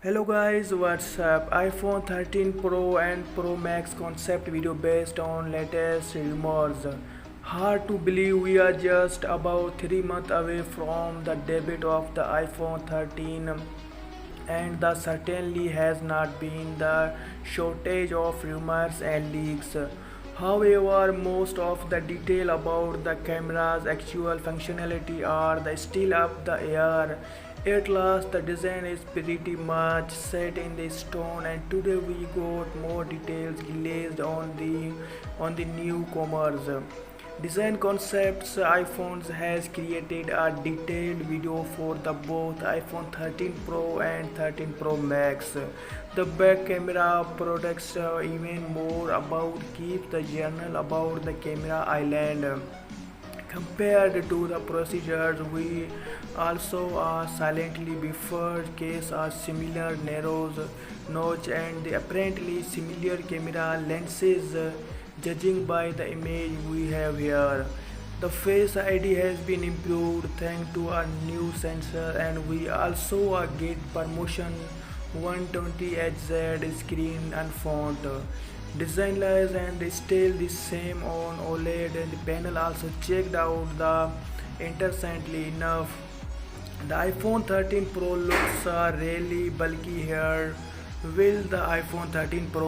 Hello guys, what's up? iPhone 13 Pro and Pro Max concept video based on latest rumors. Hard to believe we are just about 3 months away from the debut of the iPhone 13, and there certainly has not been the shortage of rumors and leaks. However, most of the detail about the camera's actual functionality are still up the air. At last, the design is pretty much set in the stone, and today we got more details released on the newcomers. Design Concepts iPhones has created a detailed video for the both iPhone 13 Pro and 13 Pro Max. The back camera products even more about keeps the journal about the camera island. Compared to the procedures, we also are silently before case a similar narrow notch and the apparently similar camera lenses. Judging by the image we have here, the Face ID has been improved thanks to a new sensor, and we also get promotion 120Hz screen and font. Design lies and still the same on OLED, and the panel also checked out the interestingly enough. The iPhone 13 Pro looks really bulky here. Will the iPhone 13 Pro